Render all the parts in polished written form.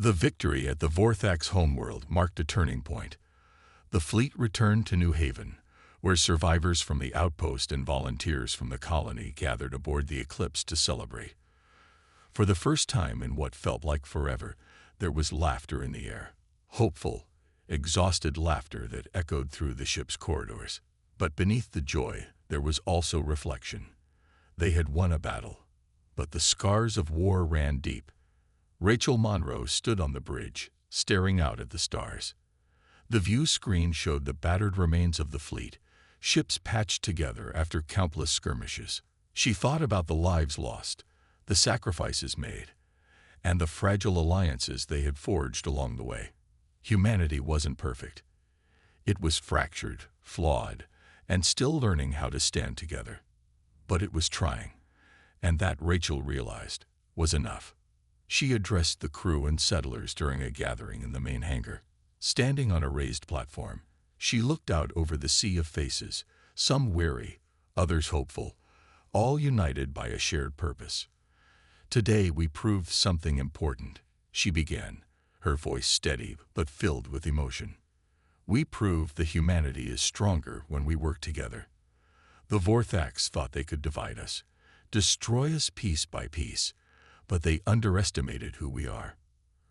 The victory at the Vorthax homeworld marked a turning point. The fleet returned to New Haven, where survivors from the outpost and volunteers from the colony gathered aboard the Eclipse to celebrate. For the first time in what felt like forever, there was laughter in the air. Hopeful, exhausted laughter that echoed through the ship's corridors. But beneath the joy, there was also reflection. They had won a battle, but the scars of war ran deep. Rachel Monroe stood on the bridge, staring out at the stars. The view screen showed the battered remains of the fleet, ships patched together after countless skirmishes. She thought about the lives lost, the sacrifices made, and the fragile alliances they had forged along the way. Humanity wasn't perfect. It was fractured, flawed, and still learning how to stand together. But it was trying, and that, Rachel realized, was enough. She addressed the crew and settlers during a gathering in the main hangar. Standing on a raised platform, she looked out over the sea of faces, some weary, others hopeful, all united by a shared purpose. "Today we proved something important," she began, her voice steady but filled with emotion. "We proved that humanity is stronger when we work together. The Vorthax thought they could divide us, destroy us piece by piece, but they underestimated who we are."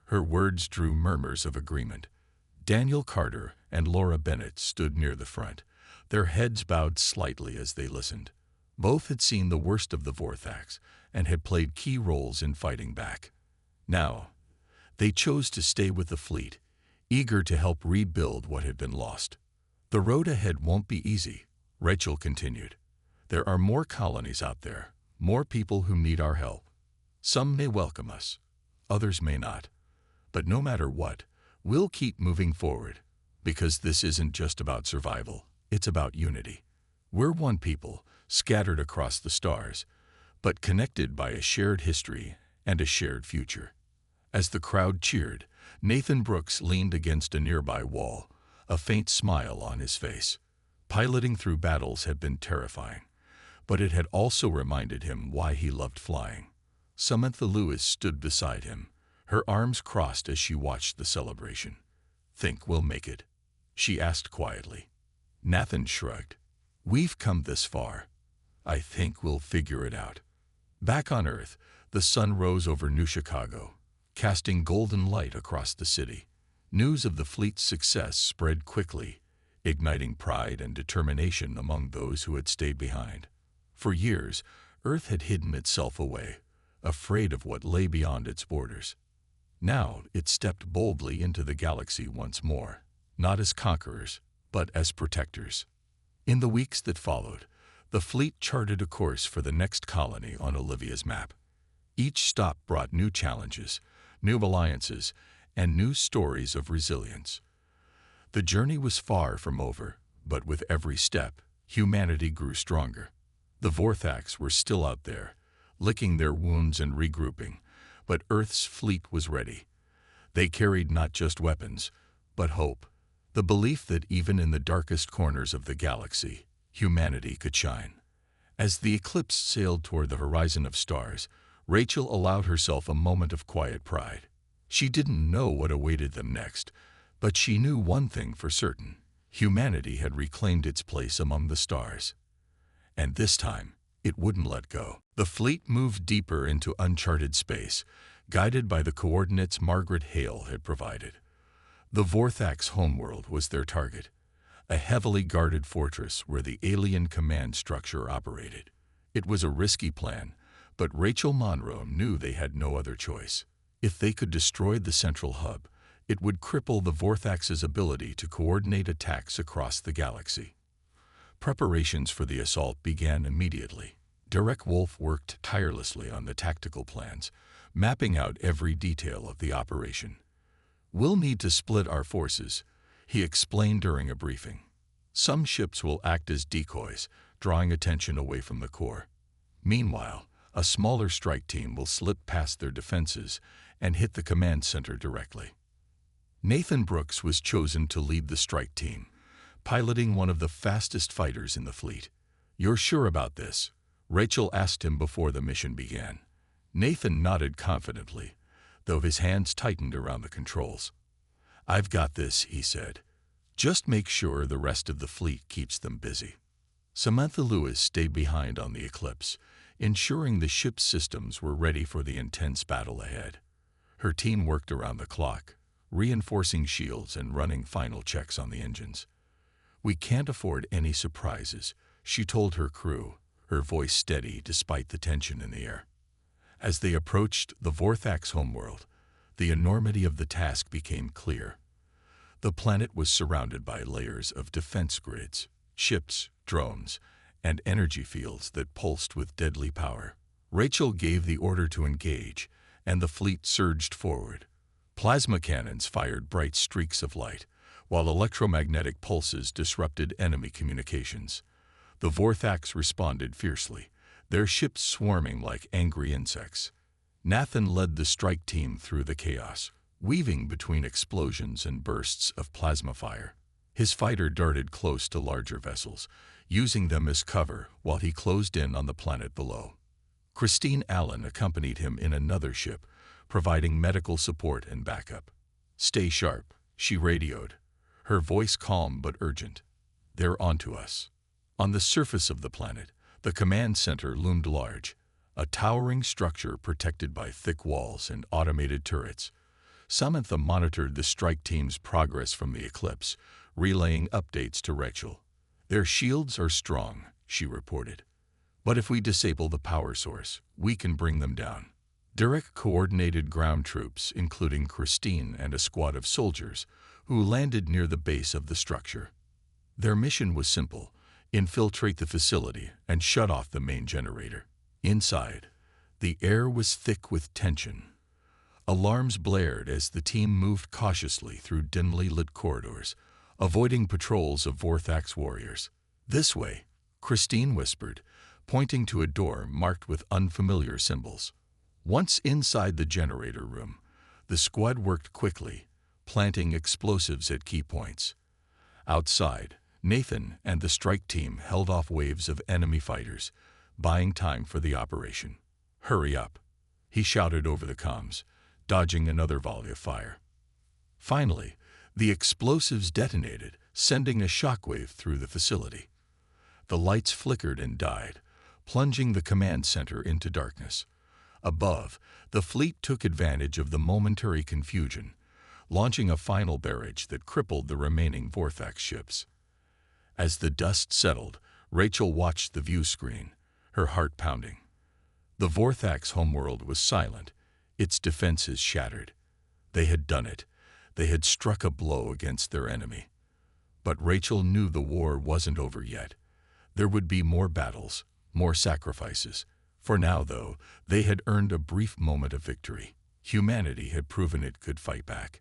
Her words drew murmurs of agreement. Daniel Carter and Laura Bennett stood near the front, their heads bowed slightly as they listened. Both had seen the worst of the Vorthax and had played key roles in fighting back. Now, they chose to stay with the fleet, eager to help rebuild what had been lost. "The road ahead won't be easy," Rachel continued. "There are more colonies out there, more people who need our help. Some may welcome us, others may not. But no matter what, we'll keep moving forward, because this isn't just about survival, it's about unity. We're one people, scattered across the stars, but connected by a shared history and a shared future." As the crowd cheered, Nathan Brooks leaned against a nearby wall, a faint smile on his face. Piloting through battles had been terrifying, but it had also reminded him why he loved flying. Samantha Lewis stood beside him, her arms crossed as she watched the celebration. "Think we'll make it?" she asked quietly. Nathan shrugged. "We've come this far. I think we'll figure it out." Back on Earth, the sun rose over New Chicago, casting golden light across the city. News of the fleet's success spread quickly, igniting pride and determination among those who had stayed behind. For years, Earth had hidden itself away, afraid of what lay beyond its borders. Now it stepped boldly into the galaxy once more, not as conquerors, but as protectors. In the weeks that followed, the fleet charted a course for the next colony on Olivia's map. Each stop brought new challenges, new alliances, and new stories of resilience. The journey was far from over, but with every step, humanity grew stronger. The Vorthax were still out there, licking their wounds and regrouping, but Earth's fleet was ready. They carried not just weapons, but hope, the belief that even in the darkest corners of the galaxy, humanity could shine. As the Eclipse sailed toward the horizon of stars, Rachel allowed herself a moment of quiet pride. She didn't know what awaited them next, but she knew one thing for certain: humanity had reclaimed its place among the stars. And this time, it wouldn't let go. The fleet moved deeper into uncharted space, guided by the coordinates Margaret Hale had provided. The Vorthax homeworld was their target, a heavily guarded fortress where the alien command structure operated. It was a risky plan, but Rachel Monroe knew they had no other choice. If they could destroy the central hub, it would cripple the Vorthax's ability to coordinate attacks across the galaxy. Preparations for the assault began immediately. Derek Wolf worked tirelessly on the tactical plans, mapping out every detail of the operation. "We'll need to split our forces," he explained during a briefing. "Some ships will act as decoys, drawing attention away from the core. Meanwhile, a smaller strike team will slip past their defenses and hit the command center directly." Nathan Brooks was chosen to lead the strike team, piloting one of the fastest fighters in the fleet. "You're sure about this?" Rachel asked him before the mission began. Nathan nodded confidently, though his hands tightened around the controls. "I've got this," he said. "Just make sure the rest of the fleet keeps them busy." Samantha Lewis stayed behind on the Eclipse, ensuring the ship's systems were ready for the intense battle ahead. Her team worked around the clock, reinforcing shields and running final checks on the engines. "We can't afford any surprises," she told her crew, her voice steady despite the tension in the air. As they approached the Vorthax homeworld, the enormity of the task became clear. The planet was surrounded by layers of defense grids, ships, drones, and energy fields that pulsed with deadly power. Rachel gave the order to engage, and the fleet surged forward. Plasma cannons fired bright streaks of light, while electromagnetic pulses disrupted enemy communications. The Vorthax responded fiercely, their ships swarming like angry insects. Nathan led the strike team through the chaos, weaving between explosions and bursts of plasma fire. His fighter darted close to larger vessels, using them as cover while he closed in on the planet below. Christine Allen accompanied him in another ship, providing medical support and backup. "Stay sharp," she radioed, her voice calm but urgent. "They're onto us." On the surface of the planet, the command center loomed large, a towering structure protected by thick walls and automated turrets. Samantha monitored the strike team's progress from the Eclipse, relaying updates to Rachel. "Their shields are strong," she reported. "But if we disable the power source, we can bring them down." Derek coordinated ground troops, including Christine and a squad of soldiers, who landed near the base of the structure. Their mission was simple: infiltrate the facility and shut off the main generator. Inside, the air was thick with tension. Alarms blared as the team moved cautiously through dimly lit corridors, avoiding patrols of Vorthax warriors. "This way," Christine whispered, pointing to a door marked with unfamiliar symbols. Once inside the generator room, the squad worked quickly, planting explosives at key points. Outside, Nathan and the strike team held off waves of enemy fighters, buying time for the operation. "Hurry up," he shouted over the comms, dodging another volley of fire. Finally, the explosives detonated, sending a shockwave through the facility. The lights flickered and died, plunging the command center into darkness. Above, the fleet took advantage of the momentary confusion, launching a final barrage that crippled the remaining Vorthax ships. As the dust settled, Rachel watched the view screen, her heart pounding. The Vorthax homeworld was silent, its defenses shattered. They had done it. They had struck a blow against their enemy. But Rachel knew the war wasn't over yet. There would be more battles, more sacrifices. For now, though, they had earned a brief moment of victory. Humanity had proven it could fight back.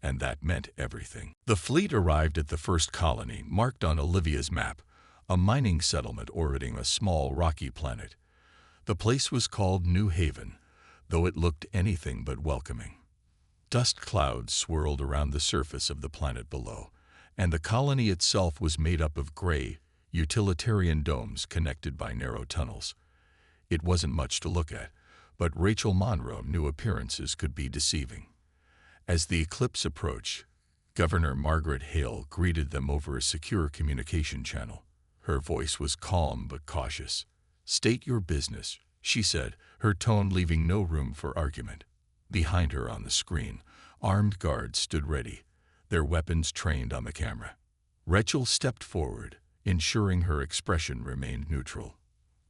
And that meant everything. The fleet arrived at the first colony, marked on Olivia's map, a mining settlement orbiting a small rocky planet. The place was called New Haven, though it looked anything but welcoming. Dust clouds swirled around the surface of the planet below, and the colony itself was made up of gray, utilitarian domes connected by narrow tunnels. It wasn't much to look at, but Rachel Monroe knew appearances could be deceiving. As the eclipse approached, Governor Margaret Hale greeted them over a secure communication channel. Her voice was calm but cautious. "State your business," she said, her tone leaving no room for argument. Behind her on the screen, armed guards stood ready, their weapons trained on the camera. Rachel stepped forward, ensuring her expression remained neutral.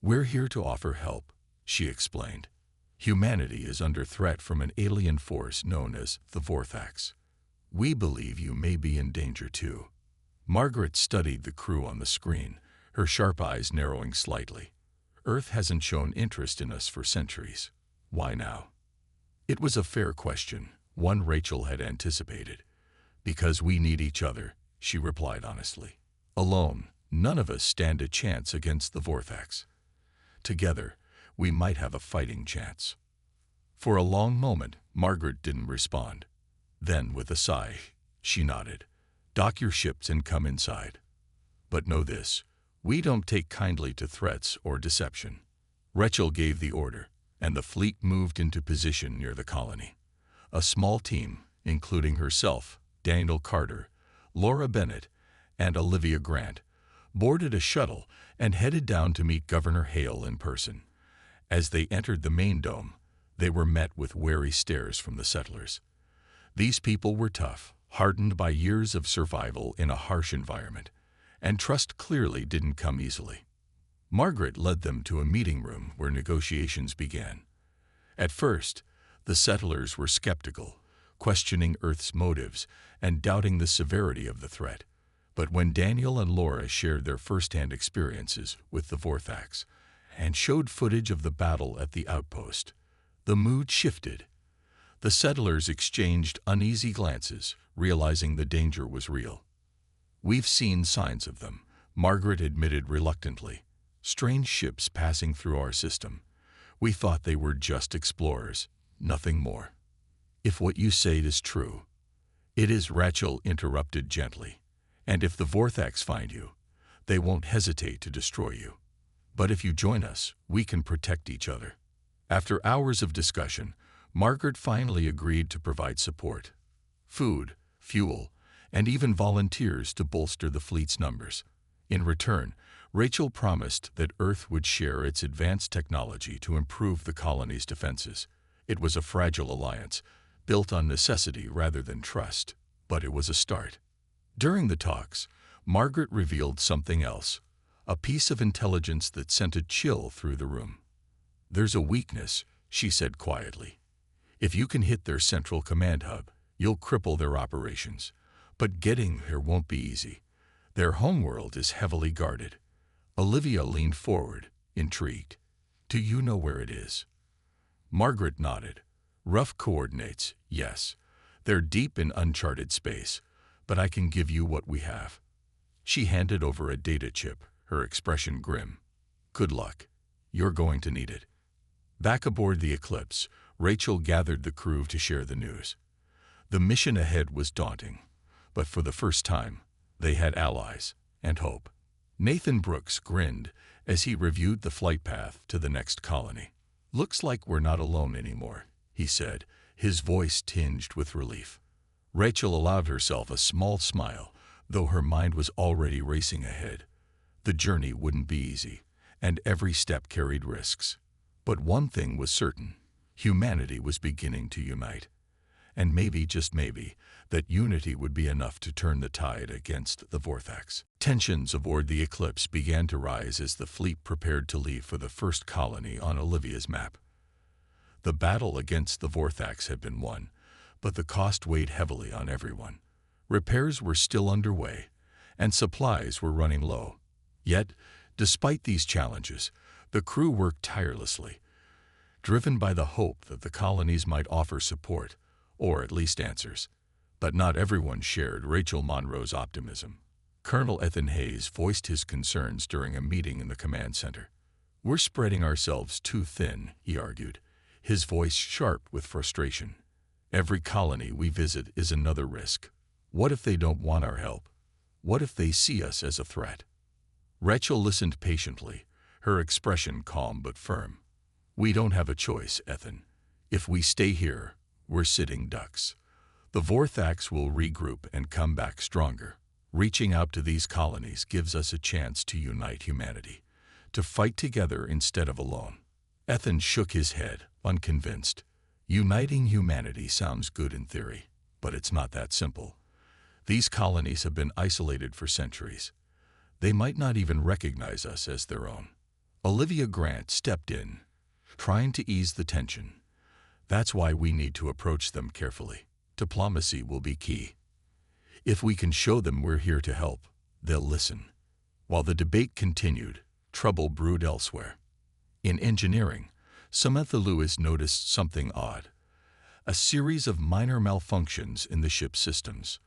"We're here to offer help," she explained. "Humanity is under threat from an alien force known as the Vorthax. We believe you may be in danger too." Margaret studied the crew on the screen, her sharp eyes narrowing slightly. "Earth hasn't shown interest in us for centuries. Why now?" It was a fair question, one Rachel had anticipated. "Because we need each other," she replied honestly. "Alone, none of us stand a chance against the Vorthax. Together, we might have a fighting chance." For a long moment, Margaret didn't respond. Then, with a sigh, she nodded. "Dock your ships and come inside. But know this, we don't take kindly to threats or deception." Rachel gave the order, and the fleet moved into position near the colony. A small team, including herself, Daniel Carter, Laura Bennett, and Olivia Grant, boarded a shuttle and headed down to meet Governor Hale in person. As they entered the main dome, they were met with wary stares from the settlers. These people were tough, hardened by years of survival in a harsh environment, and trust clearly didn't come easily. Margaret led them to a meeting room where negotiations began. At first, the settlers were skeptical, questioning Earth's motives and doubting the severity of the threat. But when Daniel and Laura shared their first-hand experiences with the Vorthax and showed footage of the battle at the outpost, the mood shifted. The settlers exchanged uneasy glances, realizing the danger was real. "We've seen signs of them," Margaret admitted reluctantly. "Strange ships passing through our system. We thought they were just explorers, nothing more." "If what you say is true—" "It is," Rachel interrupted gently. "And if the Vorthax find you, they won't hesitate to destroy you. But if you join us, we can protect each other." After hours of discussion, Margaret finally agreed to provide support. Food, fuel, and even volunteers to bolster the fleet's numbers. In return, Rachel promised that Earth would share its advanced technology to improve the colony's defenses. It was a fragile alliance, built on necessity rather than trust, but it was a start. During the talks, Margaret revealed something else, a piece of intelligence that sent a chill through the room. "There's a weakness," she said quietly. "If you can hit their central command hub, you'll cripple their operations. But getting there won't be easy. Their homeworld is heavily guarded." Olivia leaned forward, intrigued. "Do you know where it is?" Margaret nodded. "Rough coordinates, yes. They're deep in uncharted space, but I can give you what we have." She handed over a data chip, her expression grim. "Good luck. You're going to need it." Back aboard the Eclipse, Rachel gathered the crew to share the news. The mission ahead was daunting, but for the first time, they had allies and hope. Nathan Brooks grinned as he reviewed the flight path to the next colony. "Looks like we're not alone anymore," he said, his voice tinged with relief. Rachel allowed herself a small smile, though her mind was already racing ahead. The journey wouldn't be easy, and every step carried risks. But one thing was certain: humanity was beginning to unite. And maybe, just maybe, that unity would be enough to turn the tide against the Vorthax. Tensions aboard the Eclipse began to rise as the fleet prepared to leave for the first colony on Olivia's map. The battle against the Vorthax had been won, but the cost weighed heavily on everyone. Repairs were still underway, and supplies were running low. Yet, despite these challenges, the crew worked tirelessly, driven by the hope that the colonies might offer support, or at least answers. But not everyone shared Rachel Monroe's optimism. Colonel Ethan Hayes voiced his concerns during a meeting in the command center. "We're spreading ourselves too thin," he argued, his voice sharp with frustration. "Every colony we visit is another risk. What if they don't want our help? What if they see us as a threat?" Rachel listened patiently, her expression calm but firm. "We don't have a choice, Ethan. If we stay here, we're sitting ducks. The Vorthax will regroup and come back stronger. Reaching out to these colonies gives us a chance to unite humanity, to fight together instead of alone." Ethan shook his head, unconvinced. "Uniting humanity sounds good in theory, but it's not that simple. These colonies have been isolated for centuries. They might not even recognize us as their own." Olivia Grant stepped in, trying to ease the tension. "That's why we need to approach them carefully. Diplomacy will be key. If we can show them we're here to help, they'll listen." While the debate continued, trouble brewed elsewhere. In engineering, Samantha Lewis noticed something odd: a series of minor malfunctions in the ship's systems.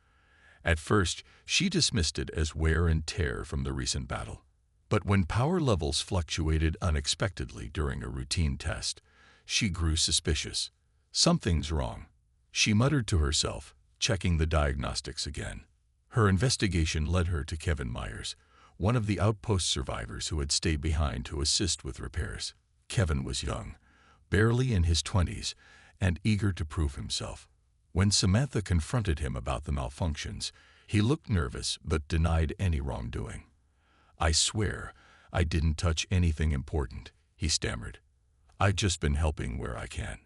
At first, she dismissed it as wear and tear from the recent battle. But when power levels fluctuated unexpectedly during a routine test, she grew suspicious. "Something's wrong," she muttered to herself, checking the diagnostics again. Her investigation led her to Kevin Myers, one of the outpost survivors who had stayed behind to assist with repairs. Kevin was young, barely in his 20s, and eager to prove himself. When Samantha confronted him about the malfunctions, he looked nervous but denied any wrongdoing. "I swear, I didn't touch anything important," he stammered. "I've just been helping where I can."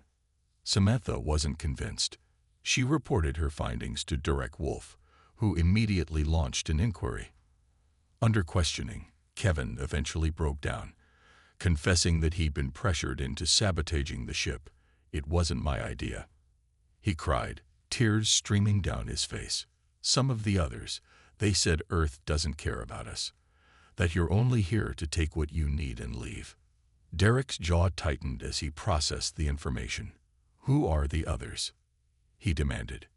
Samantha wasn't convinced. She reported her findings to Derek Wolf, who immediately launched an inquiry. Under questioning, Kevin eventually broke down, confessing that he'd been pressured into sabotaging the ship. "It wasn't my idea," he cried, tears streaming down his face. "Some of the others, they said Earth doesn't care about us, that you're only here to take what you need and leave." Derek's jaw tightened as he processed the information. "Who are the others?" he demanded.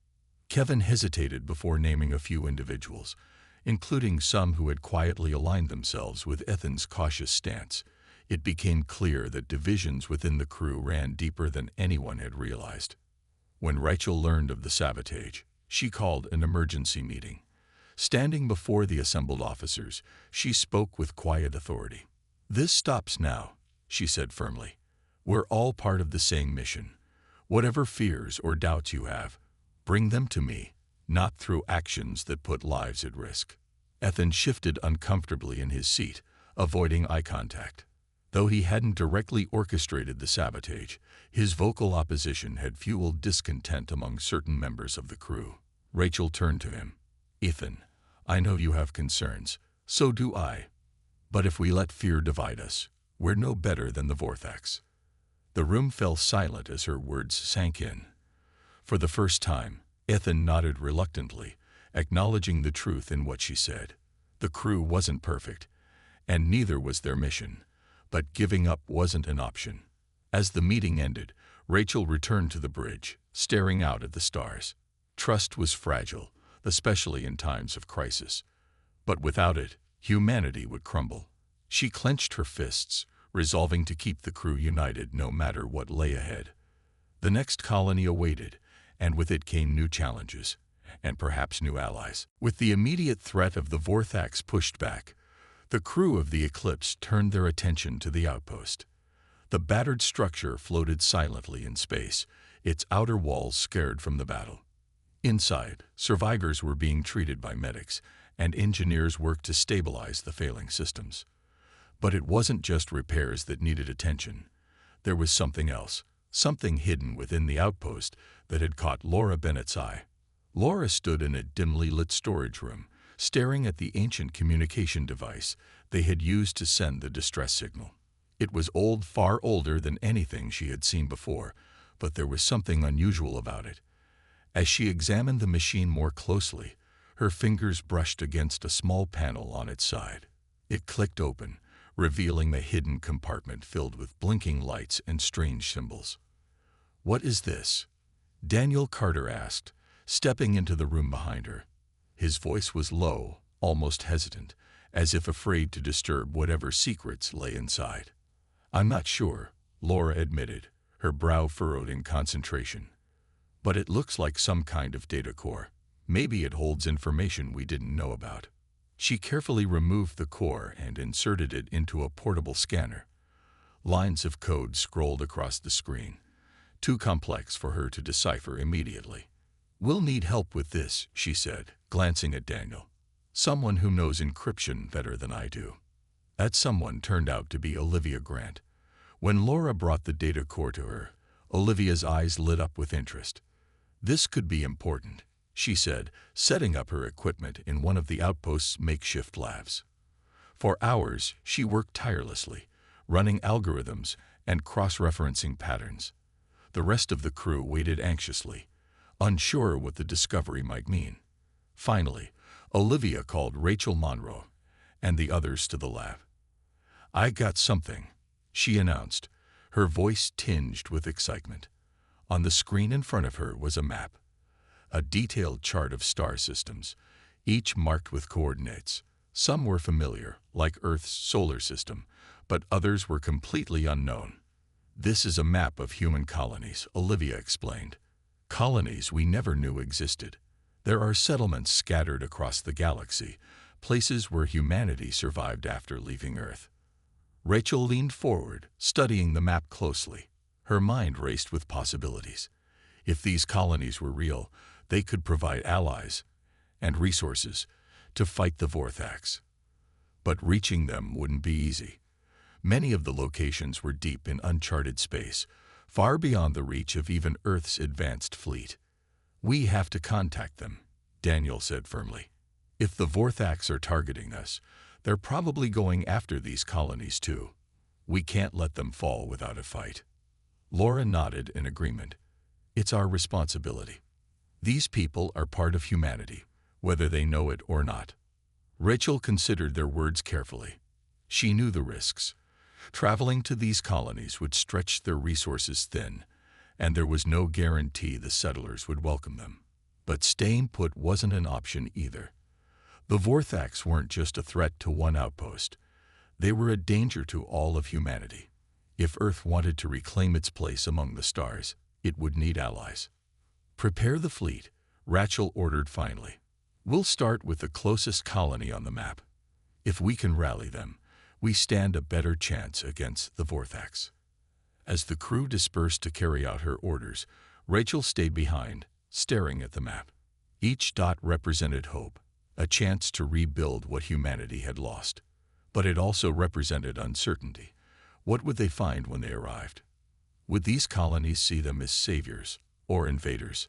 Kevin hesitated before naming a few individuals, including some who had quietly aligned themselves with Ethan's cautious stance. It became clear that divisions within the crew ran deeper than anyone had realized. When Rachel learned of the sabotage, she called an emergency meeting. Standing before the assembled officers, she spoke with quiet authority. "This stops now," she said firmly. "We're all part of the same mission. Whatever fears or doubts you have, bring them to me, not through actions that put lives at risk." Ethan shifted uncomfortably in his seat, avoiding eye contact. Though he hadn't directly orchestrated the sabotage, his vocal opposition had fueled discontent among certain members of the crew. Rachel turned to him. "Ethan, I know you have concerns. So do I. But if we let fear divide us, we're no better than the Vortex." The room fell silent as her words sank in. For the first time, Ethan nodded reluctantly, acknowledging the truth in what she said. The crew wasn't perfect, and neither was their mission, but giving up wasn't an option. As the meeting ended, Rachel returned to the bridge, staring out at the stars. Trust was fragile, especially in times of crisis. But without it, humanity would crumble. She clenched her fists, resolving to keep the crew united no matter what lay ahead. The next colony awaited, and with it came new challenges, and perhaps new allies. With the immediate threat of the Vortex pushed back, the crew of the Eclipse turned their attention to the outpost. The battered structure floated silently in space, its outer walls scarred from the battle. Inside, survivors were being treated by medics, and engineers worked to stabilize the failing systems. But it wasn't just repairs that needed attention. There was something else, something hidden within the outpost that had caught Laura Bennett's eye. Laura stood in a dimly lit storage room, staring at the ancient communication device they had used to send the distress signal. It was old, far older than anything she had seen before, but there was something unusual about it. As she examined the machine more closely, her fingers brushed against a small panel on its side. It clicked open, revealing a hidden compartment filled with blinking lights and strange symbols. "What is this?" Daniel Carter asked, stepping into the room behind her. His voice was low, almost hesitant, as if afraid to disturb whatever secrets lay inside. "I'm not sure," Laura admitted, her brow furrowed in concentration. "But it looks like some kind of data core. Maybe it holds information we didn't know about." She carefully removed the core and inserted it into a portable scanner. Lines of code scrolled across the screen, too complex for her to decipher immediately. "We'll need help with this," she said, glancing at Daniel. "Someone who knows encryption better than I do." That someone turned out to be Olivia Grant. When Laura brought the data core to her, Olivia's eyes lit up with interest. "This could be important," she said, setting up her equipment in one of the outpost's makeshift labs. For hours, she worked tirelessly, running algorithms and cross-referencing patterns. The rest of the crew waited anxiously, unsure what the discovery might mean. Finally, Olivia called Rachel Monroe and the others to the lab. "I got something," she announced, her voice tinged with excitement. On the screen in front of her was a map, a detailed chart of star systems, each marked with coordinates. Some were familiar, like Earth's solar system, but others were completely unknown. "This is a map of human colonies," Olivia explained. "Colonies we never knew existed. There are settlements scattered across the galaxy, places where humanity survived after leaving Earth." Rachel leaned forward, studying the map closely. Her mind raced with possibilities. If these colonies were real, they could provide allies and resources to fight the Vorthax. But reaching them wouldn't be easy. Many of the locations were deep in uncharted space, far beyond the reach of even Earth's advanced fleet. "We have to contact them," Daniel said firmly. "If the Vorthax are targeting us, they're probably going after these colonies too. We can't let them fall without a fight." Laura nodded in agreement. "It's our responsibility. These people are part of humanity, whether they know it or not." Rachel considered their words carefully. She knew the risks. Traveling to these colonies would stretch their resources thin, and there was no guarantee the settlers would welcome them. But staying put wasn't an option either. The Vorthax weren't just a threat to one outpost. They were a danger to all of humanity. If Earth wanted to reclaim its place among the stars, it would need allies. "Prepare the fleet," Rachel ordered finally. "We'll start with the closest colony on the map. If we can rally them, we stand a better chance against the Vorthax." As the crew dispersed to carry out her orders, Rachel stayed behind, staring at the map. Each dot represented hope, a chance to rebuild what humanity had lost. But it also represented uncertainty. What would they find when they arrived? Would these colonies see them as saviors or invaders?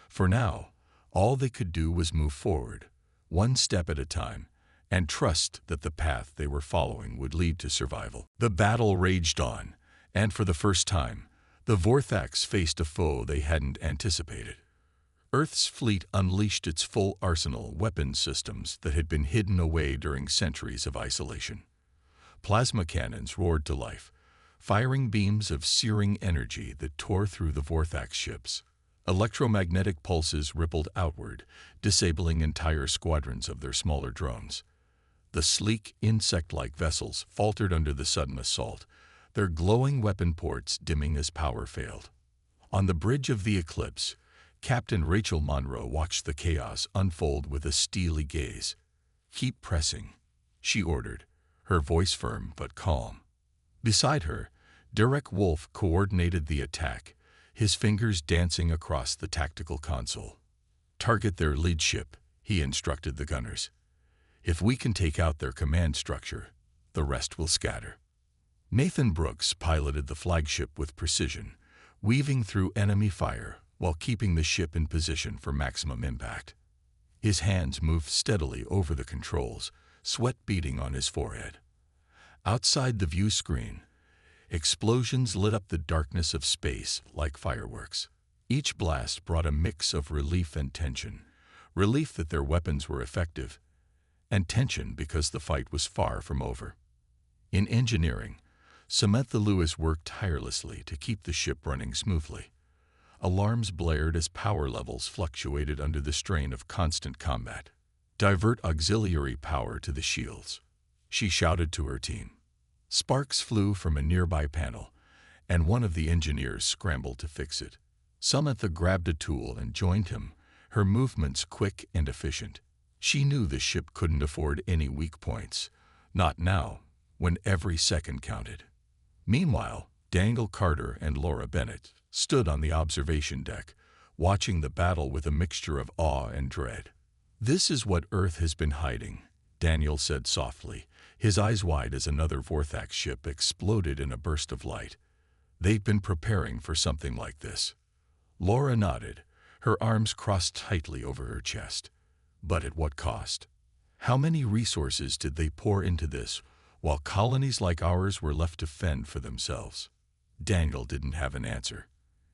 For now, all they could do was move forward, one step at a time, and trust that the path they were following would lead to survival. The battle raged on, and for the first time, the Vorthax faced a foe they hadn't anticipated. Earth's fleet unleashed its full arsenal of weapons systems that had been hidden away during centuries of isolation. Plasma cannons roared to life, firing beams of searing energy that tore through the Vorthax ships. Electromagnetic pulses rippled outward, disabling entire squadrons of their smaller drones. The sleek, insect-like vessels faltered under the sudden assault, their glowing weapon ports dimming as power failed. On the bridge of the Eclipse, Captain Rachel Monroe watched the chaos unfold with a steely gaze. "Keep pressing," she ordered, her voice firm but calm. Beside her, Derek Wolfe coordinated the attack, his fingers dancing across the tactical console. "Target their lead ship," he instructed the gunners. "If we can take out their command structure, the rest will scatter." Nathan Brooks piloted the flagship with precision, weaving through enemy fire while keeping the ship in position for maximum impact. His hands moved steadily over the controls, sweat beading on his forehead. Outside the view screen, explosions lit up the darkness of space like fireworks. Each blast brought a mix of relief and tension, relief that their weapons were effective, and tension because the fight was far from over. In engineering, Samantha Lewis worked tirelessly to keep the ship running smoothly. Alarms blared as power levels fluctuated under the strain of constant combat. "Divert auxiliary power to the shields," she shouted to her team. Sparks flew from a nearby panel, and one of the engineers scrambled to fix it. Samantha grabbed a tool and joined him, her movements quick and efficient. She knew the ship couldn't afford any weak points, not now, when every second counted. Meanwhile, Daniel Carter and Laura Bennett stood on the observation deck, watching the battle with a mixture of awe and dread. "This is what Earth has been hiding," Daniel said softly, his eyes wide as another Vorthax ship exploded in a burst of light. "They've been preparing for something like this." Laura nodded, her arms crossed tightly over her chest. But at what cost? How many resources did they pour into this, while colonies like ours were left to fend for themselves? Daniel didn't have an answer.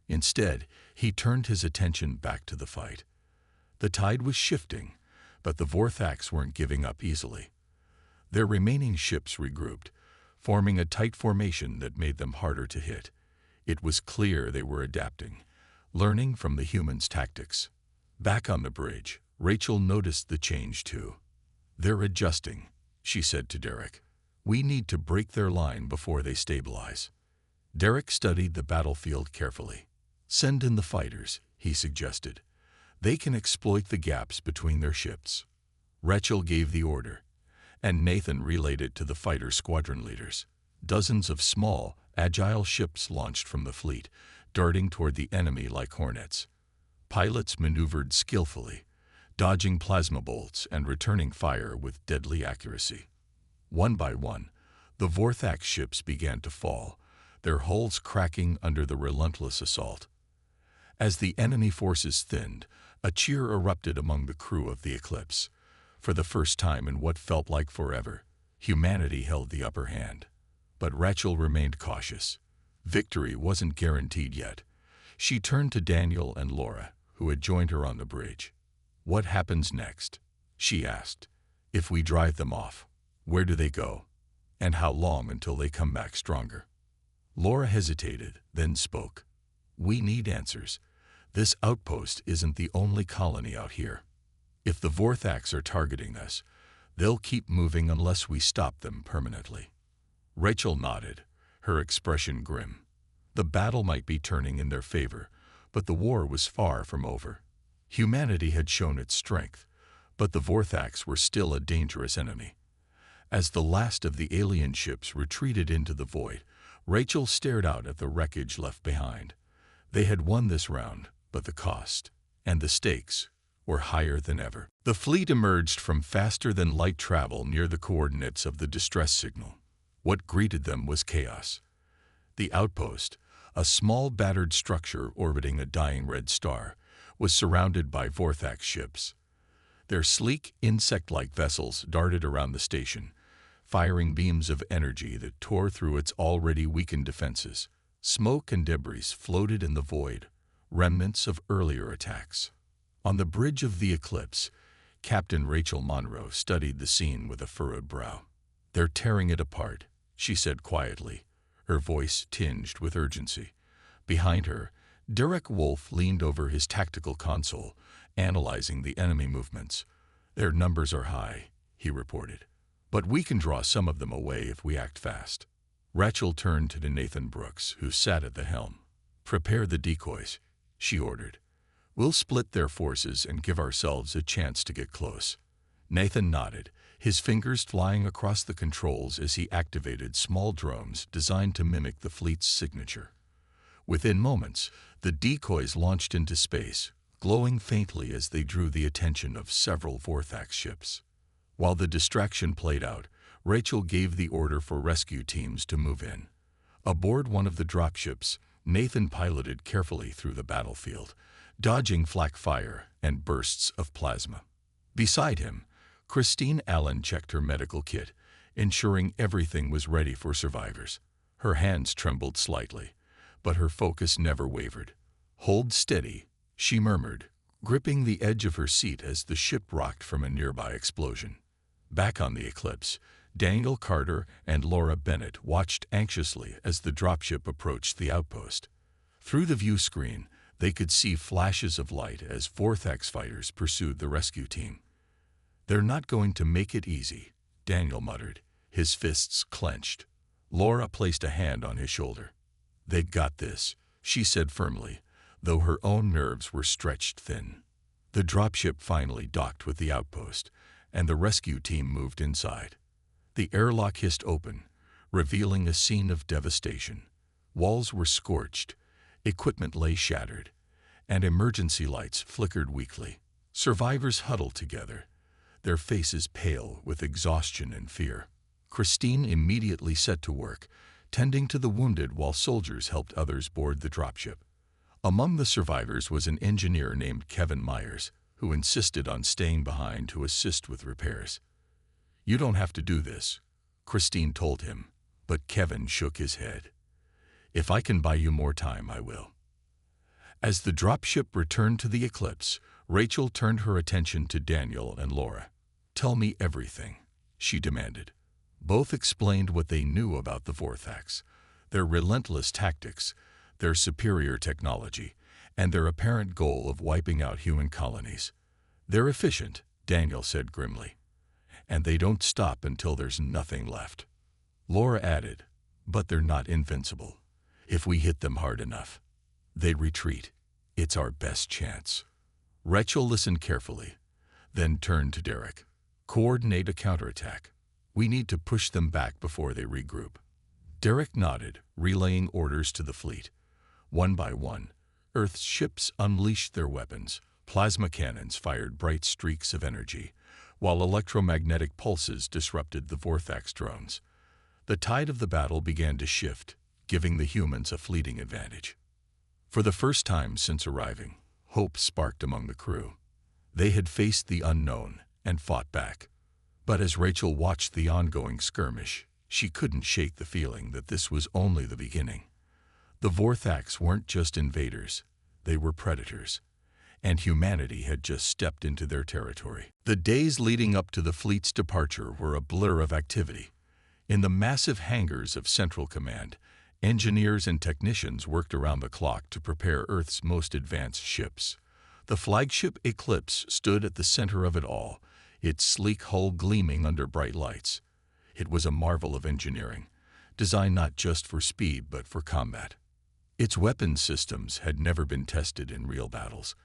Instead, he turned his attention back to the fight. The tide was shifting, but the Vorthax weren't giving up easily. Their remaining ships regrouped, forming a tight formation that made them harder to hit. It was clear they were adapting, learning from the humans' tactics. Back on the bridge, Rachel noticed the change too. "They're adjusting," she said to Derek. "We need to break their line before they stabilize." Derek studied the battlefield carefully. "Send in the fighters," he suggested. "They can exploit the gaps between their ships." Rachel gave the order, and Nathan relayed it to the fighter squadron leaders. Dozens of small, agile ships launched from the fleet, darting toward the enemy like hornets. Pilots maneuvered skillfully, dodging plasma bolts and returning fire with deadly accuracy. One by one, the Vorthax ships began to fall, their hulls cracking under the relentless assault. As the enemy forces thinned, a cheer erupted among the crew of the Eclipse. For the first time in what felt like forever, humanity held the upper hand. But Rachel remained cautious. Victory wasn't guaranteed yet. She turned to Daniel and Laura, who had joined her on the bridge. "What happens next?" she asked. "If we drive them off, where do they go? And how long until they come back stronger?" Laura hesitated, then spoke. "We need answers. This outpost isn't the only colony out here. If the Vorthax are targeting us, they'll keep moving unless we stop them permanently." Rachel nodded, her expression grim. The battle might be turning in their favor, but the war was far from over. Humanity had shown its strength, but the Vorthax were still a dangerous enemy. As the last of the alien ships retreated into the void, Rachel stared out at the wreckage left behind. They had won this round, but the cost and the stakes were higher than ever. The fleet emerged from faster-than-light travel near the coordinates of the distress signal. What greeted them was chaos. The outpost, a small battered structure orbiting a dying red star, was surrounded by Vorthax ships. Their sleek, insect-like vessels darted around the station, firing beams of energy that tore through its already weakened defenses. Smoke and debris floated in the void, remnants of earlier attacks. On the bridge of the Eclipse, Captain Rachel Monroe studied the scene with a furrowed brow. "They're tearing it apart," she said quietly, her voice tinged with urgency. Behind her, Derek Wolfe leaned over his tactical console, analyzing the enemy movements. "Their numbers are high," he reported, "but we can draw some of them away if we act fast." Rachel turned to Nathan Brooks, who sat at the helm. "Prepare the decoys," she ordered. "We'll split their forces and give ourselves a chance to get close." Nathan nodded, his fingers flying across the controls as he activated small drones designed to mimic the fleet's signature. Within moments, the decoys launched into space, glowing faintly as they drew the attention of several Vorthax ships. While the distraction played out, Rachel gave the order for rescue teams to move in. Aboard one of the dropships, Nathan piloted carefully through the battlefield, dodging flak fire and bursts of plasma. Beside him, Christine Allen checked her medical kit, ensuring everything was ready for survivors. Her hands trembled slightly, but her focus never wavered. "Hold steady," she murmured, gripping the edge of her seat as the ship rocked from a nearby explosion. Back on the Eclipse, Daniel Carter and Laura Bennett watched anxiously as the dropship approached the outpost. Through the view screen, they could see flashes of light as Vorthax fighters pursued the rescue team. "They're not going to make it easy," Daniel muttered, his fists clenched. Laura placed a hand on his shoulder. "They got this," she said firmly, though her own nerves were stretched thin. The dropship finally docked with the outpost, and the rescue team moved inside. The airlock hissed open, revealing a scene of devastation. Walls were scorched, equipment lay shattered, and emergency lights flickered weakly. Survivors huddled together, their faces pale with exhaustion and fear. Christine immediately set to work, tending to the wounded while soldiers helped others board the dropship. Among the survivors was an engineer named Kevin Myers, who insisted on staying behind to assist with repairs. "You don't have to do this," Christine told him, but Kevin shook his head. "If I can buy you more time, I will." As the dropship returned to the Eclipse, Rachel turned her attention to Daniel and Laura. "Tell me everything," she demanded. Both explained what they knew about the Vorthax, their relentless tactics, their superior technology, and their apparent goal of wiping out human colonies. "They're efficient," Daniel said grimly, "and they don't stop until there's nothing left." Laura added, "But they're not invincible. If we hit them hard enough, they retreat. It's our best chance." Rachel listened carefully, then turned to Derek. "Coordinate a counterattack. We need to push them back before they regroup." Derek nodded, relaying orders to the fleet. One by one, Earth's ships unleashed their weapons. Plasma cannons fired bright streaks of energy, while electromagnetic pulses disrupted the Vorthax drones. The tide of the battle began to shift, giving the humans a fleeting advantage. For the first time since arriving, hope sparked among the crew. They had faced the unknown and fought back. But as Rachel watched the ongoing skirmish, she couldn't shake the feeling that this was only the beginning. The Vorthax weren't just invaders, they were predators, and humanity had just stepped into their territory. The days leading up to the fleet's departure were a blur of activity. In the massive hangars of Central Command, engineers and technicians worked around the clock to prepare Earth's most advanced ships. The flagship Eclipse stood at the center of it all, its sleek hull gleaming under bright lights. It was a marvel of engineering, designed not just for speed but for combat. Its weapons systems had never been tested in real battles,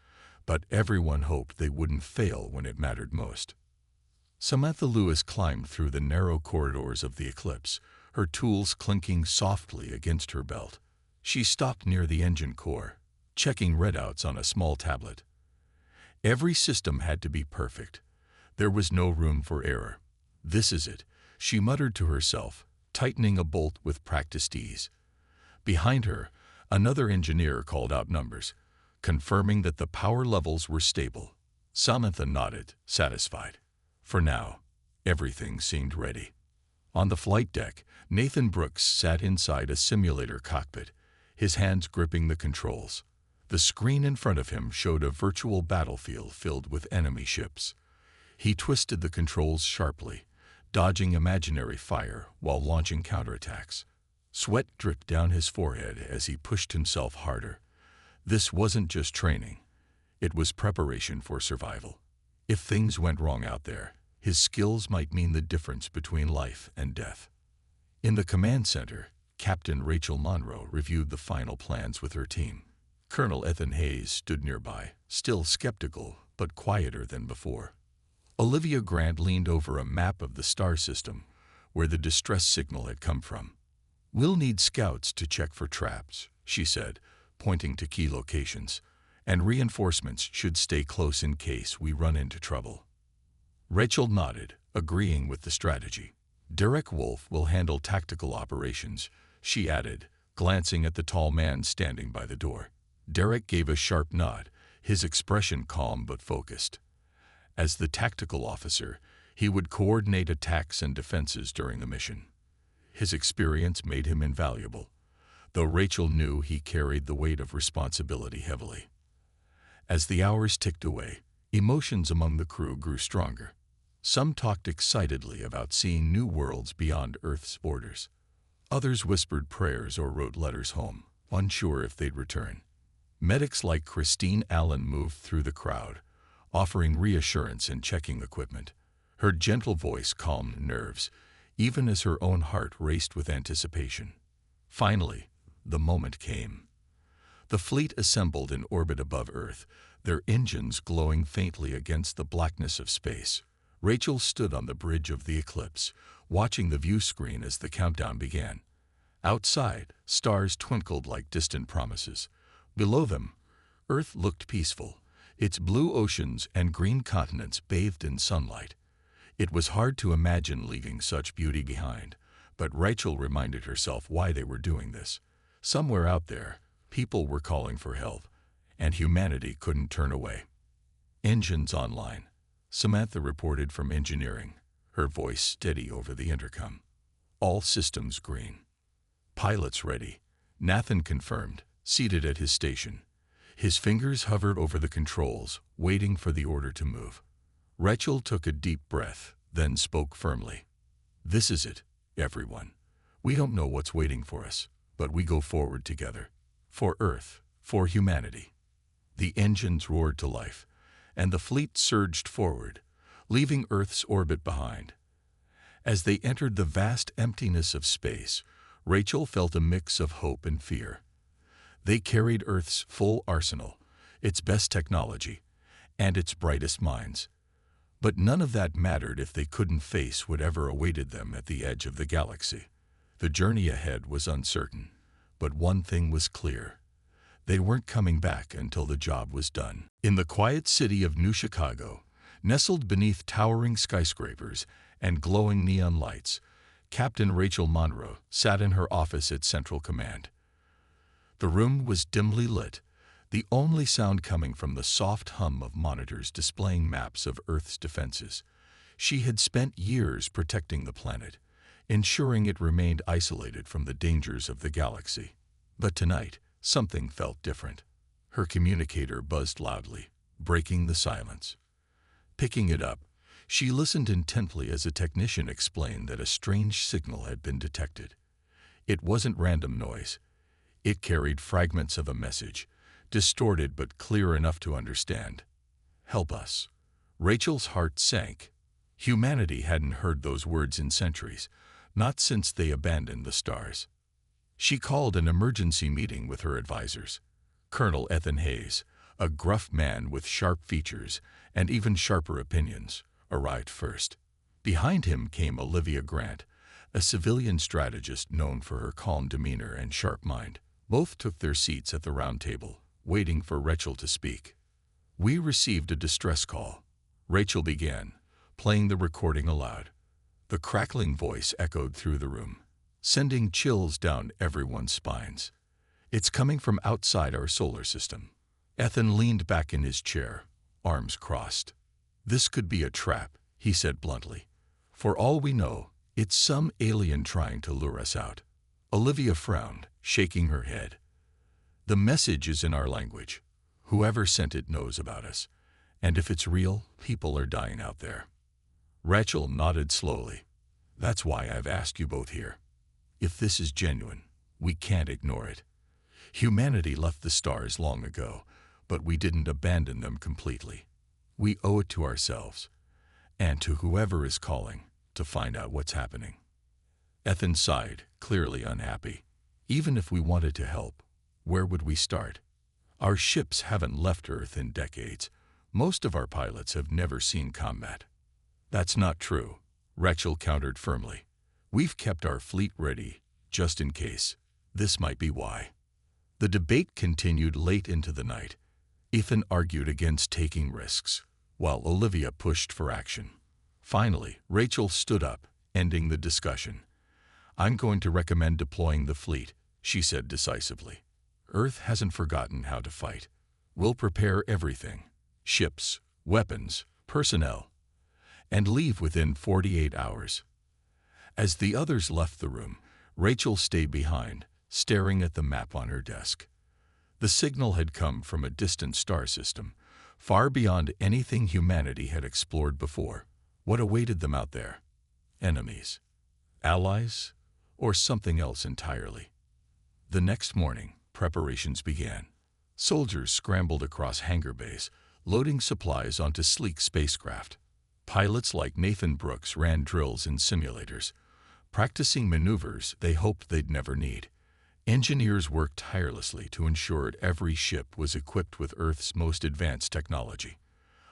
but everyone hoped they wouldn't fail when it mattered most. Samantha Lewis climbed through the narrow corridors of the Eclipse, her tools clinking softly against her belt. She stopped near the engine core, checking readouts on a small tablet. Every system had to be perfect. There was no room for error. "This is it," she muttered to herself, tightening a bolt with practiced ease. Behind her, another engineer called out numbers, confirming that the power levels were stable. Samantha nodded, satisfied. For now, everything seemed ready. On the flight deck, Nathan Brooks sat inside a simulator cockpit, his hands gripping the controls. The screen in front of him showed a virtual battlefield filled with enemy ships. He twisted the controls sharply, dodging imaginary fire while launching counterattacks. Sweat dripped down his forehead as he pushed himself harder. This wasn't just training. It was preparation for survival. If things went wrong out there, his skills might mean the difference between life and death. In the command center, Captain Rachel Monroe reviewed the final plans with her team. Colonel Ethan Hayes stood nearby, still skeptical but quieter than before. Olivia Grant leaned over a map of the star system, where the distress signal had come from. "We'll need scouts to check for traps," she said, pointing to key locations, "and reinforcements should stay close in case we run into trouble." Rachel nodded, agreeing with the strategy. "Derek Wolf will handle tactical operations," she added, glancing at the tall man standing by the door. Derek gave a sharp nod, his expression calm but focused. As the tactical officer, he would coordinate attacks and defenses during the mission. His experience made him invaluable, though Rachel knew he carried the weight of responsibility heavily. As the hours ticked away, emotions among the crew grew stronger. Some talked excitedly about seeing new worlds beyond Earth's borders. Others whispered prayers or wrote letters home, unsure if they'd return. Medics like Christine Allen moved through the crowd, offering reassurance and checking equipment. Her gentle voice calmed nerves, even as her own heart raced with anticipation. Finally, the moment came. The fleet assembled in orbit above Earth, their engines glowing faintly against the blackness of space. Rachel stood on the bridge of the Eclipse, watching the view screen as the countdown began. Outside, stars twinkled like distant promises. Below them, Earth looked peaceful, its blue oceans and green continents bathed in sunlight. It was hard to imagine leaving such beauty behind, but Rachel reminded herself why they were doing this. Somewhere out there, people were calling for help, and humanity couldn't turn away. "Engines online," Samantha reported from engineering, her voice steady over the intercom. "All systems green." "Pilots ready," Nathan confirmed, seated at his station. His fingers hovered over the controls, waiting for the order to move. Rachel took a deep breath, then spoke firmly. "This is it, everyone. We don't know what's waiting for us, but we go forward together. For Earth, for humanity." The engines roared to life, and the fleet surged forward, leaving Earth's orbit behind. As they entered the vast emptiness of space, Rachel felt a mix of hope and fear. They carried Earth's full arsenal, its best technology, and its brightest minds. But none of that mattered if they couldn't face whatever awaited them at the edge of the galaxy. The journey ahead was uncertain, but one thing was clear. They weren't coming back until the job was done. In the quiet city of New Chicago, nestled beneath towering skyscrapers and glowing neon lights, Captain Rachel Monroe sat in her office at Central Command. The room was dimly lit, the only sound coming from the soft hum of monitors displaying maps of Earth's defenses. She had spent years protecting the planet, ensuring it remained isolated from the dangers of the galaxy. But tonight, something felt different. Her communicator buzzed loudly, breaking the silence. Picking it up, she listened intently as a technician explained that a strange signal had been detected. It wasn't random noise. It carried fragments of a message, distorted but clear enough to understand. "Help us." Rachel's heart sank. Humanity hadn't heard those words in centuries, not since they abandoned the stars. She called an emergency meeting with her advisors. Colonel Ethan Hayes, a gruff man with sharp features and even sharper opinions, arrived first. Behind him came Olivia Grant, a civilian strategist known for her calm demeanor and sharp mind. Both took their seats at the round table, waiting for Rachel to speak. "We received a distress call," Rachel began, playing the recording aloud. The crackling voice echoed through the room, sending chills down everyone's spines. "It's coming from outside our solar system." Ethan leaned back in his chair, arms crossed. "This could be a trap," he said bluntly. "For all we know, it's some alien trying to lure us out." Olivia frowned, shaking her head. "The message is in our language. Whoever sent it knows about us. And if it's real, people are dying out there." Rachel nodded slowly. "That's why I've asked you both here. If this is genuine, we can't ignore it. Humanity left the stars long ago, but we didn't abandon them completely. We owe it to ourselves, and to whoever is calling, to find out what's happening." Ethan sighed, clearly unhappy. "Even if we wanted to help, where would we start? Our ships haven't left Earth in decades. Most of our pilots have never seen combat." "That's not true," Rachel countered firmly. "We've kept our fleet ready, just in case. This might be why." The debate continued late into the night. Ethan argued against taking risks, while Olivia pushed for action. Finally, Rachel stood up, ending the discussion. "I'm going to recommend deploying the fleet," she said decisively. "Earth hasn't forgotten how to fight. We'll prepare everything, ships, weapons, personnel, and leave within 48 hours." As the others left the room, Rachel stayed behind, staring at the map on her desk. The signal had come from a distant star system, far beyond anything humanity had explored before. What awaited them out there? Enemies? Allies? Or something else entirely? The next morning, preparations began. Soldiers scrambled across hangar bays, loading supplies onto sleek spacecraft. Pilots like Nathan Brooks ran drills in simulators, practicing maneuvers they hoped they'd never need. Engineers worked tirelessly to ensure every ship was equipped with Earth's most advanced technology.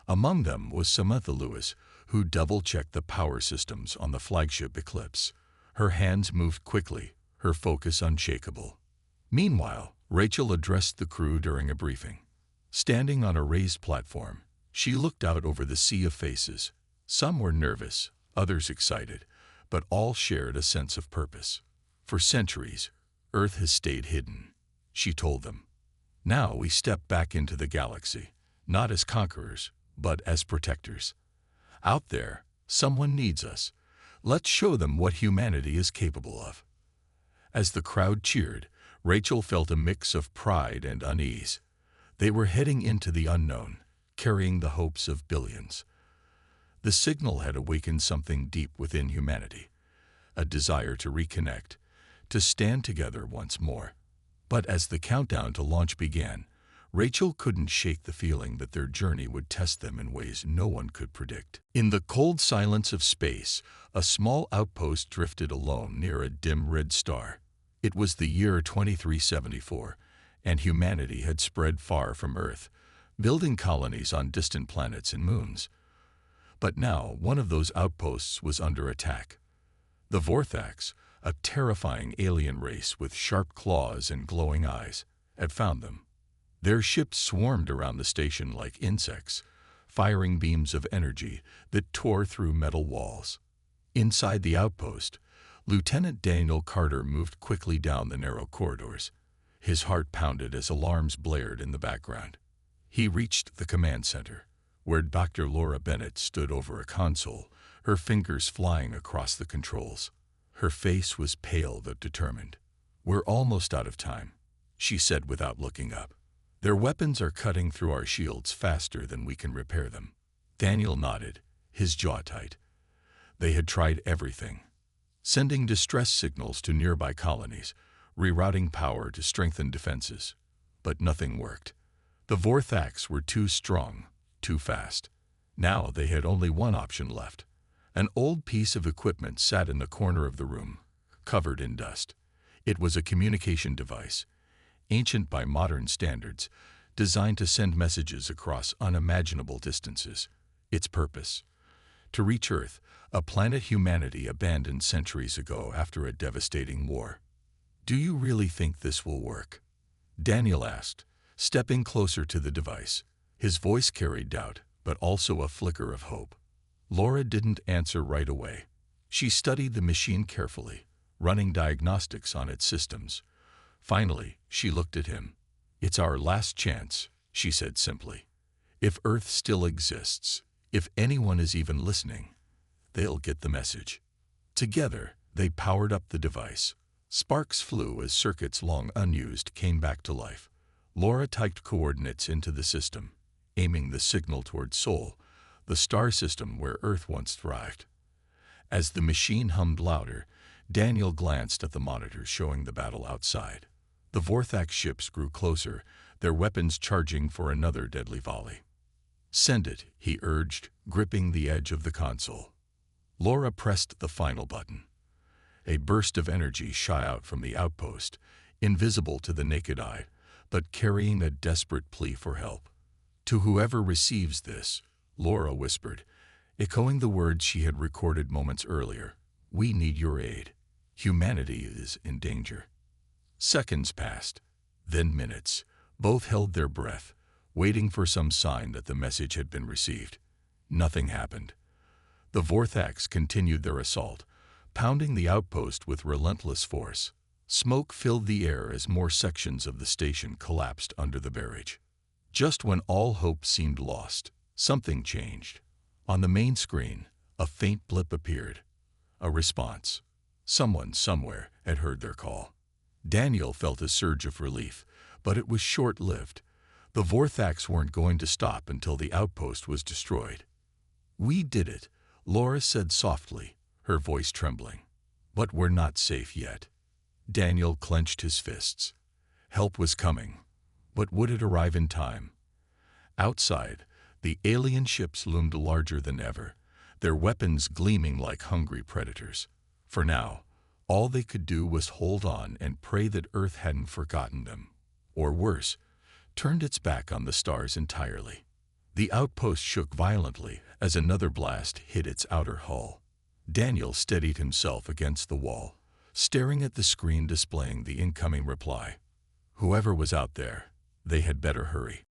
Among them was Samantha Lewis, who double-checked the power systems on the flagship Eclipse. Her hands moved quickly, her focus unshakable. Meanwhile, Rachel addressed the crew during a briefing. Standing on a raised platform, she looked out over the sea of faces. Some were nervous, others excited, but all shared a sense of purpose. "For centuries, Earth has stayed hidden," she told them. "Now we step back into the galaxy, not as conquerors, but as protectors. Out there, someone needs us. Let's show them what humanity is capable of." As the crowd cheered, Rachel felt a mix of pride and unease. They were heading into the unknown, carrying the hopes of billions. The signal had awakened something deep within humanity, a desire to reconnect, to stand together once more. But as the countdown to launch began, Rachel couldn't shake the feeling that their journey would test them in ways no one could predict. In the cold silence of space, a small outpost drifted alone near a dim red star. It was the year 2374, and humanity had spread far from Earth, building colonies on distant planets and moons. But now one of those outposts was under attack. The Vorthax, a terrifying alien race with sharp claws and glowing eyes, had found them. Their ships swarmed around the station like insects, firing beams of energy that tore through metal walls. Inside the outpost, Lieutenant Daniel Carter moved quickly down the narrow corridors. His heart pounded as alarms blared in the background. He reached the command center, where Dr. Laura Bennett stood over a console, her fingers flying across the controls. Her face was pale but determined. "We're almost out of time," she said without looking up. "Their weapons are cutting through our shields faster than we can repair them." Daniel nodded, his jaw tight. They had tried everything, sending distress signals to nearby colonies, rerouting power to strengthen defenses. But nothing worked. The Vorthax were too strong, too fast. Now they had only one option left. An old piece of equipment sat in the corner of the room, covered in dust. It was a communication device, ancient by modern standards, designed to send messages across unimaginable distances. Its purpose: to reach Earth, a planet humanity abandoned centuries ago after a devastating war. "Do you really think this will work?" Daniel asked, stepping closer to the device. His voice carried doubt, but also a flicker of hope. Laura didn't answer right away. She studied the machine carefully, running diagnostics on its systems. Finally, she looked at him. "It's our last chance," she said simply. "If Earth still exists, if anyone is even listening, they'll get the message." Together, they powered up the device. Sparks flew as circuits long unused came back to life. Laura typed coordinates into the system, aiming the signal toward Sol, the star system where Earth once thrived. As the machine hummed louder, Daniel glanced at the monitors showing the battle outside. The Vorthax ships grew closer, their weapons charging for another deadly volley. "Send it," he urged, gripping the edge of the console. Laura pressed the final button. A burst of energy shot out from the outpost, invisible to the naked eye, but carrying a desperate plea for help. "To whoever receives this," Laura whispered, echoing the words she had recorded moments earlier, "we need your aid. Humanity is in danger." Seconds passed, then minutes. Both held their breath, waiting for some sign that the message had been received. Nothing happened. The Vorthax continued their assault, pounding the outpost with relentless force. Smoke filled the air as more sections of the station collapsed under the barrage. Just when all hope seemed lost, something changed. On the main screen, a faint blip appeared. A response. Someone somewhere had heard their call. Daniel felt a surge of relief, but it was short-lived. The Vorthax weren't going to stop until the outpost was destroyed. "We did it," Laura said softly, her voice trembling. "But we're not safe yet." Daniel clenched his fists. Help was coming, but would it arrive in time? Outside, the alien ships loomed larger than ever, their weapons gleaming like hungry predators. For now, all they could do was hold on and pray that Earth hadn't forgotten them, or worse, turned its back on the stars entirely. The outpost shook violently as another blast hit its outer hull. Daniel steadied himself against the wall, staring at the screen displaying the incoming reply. Whoever was out there, they had better hurry.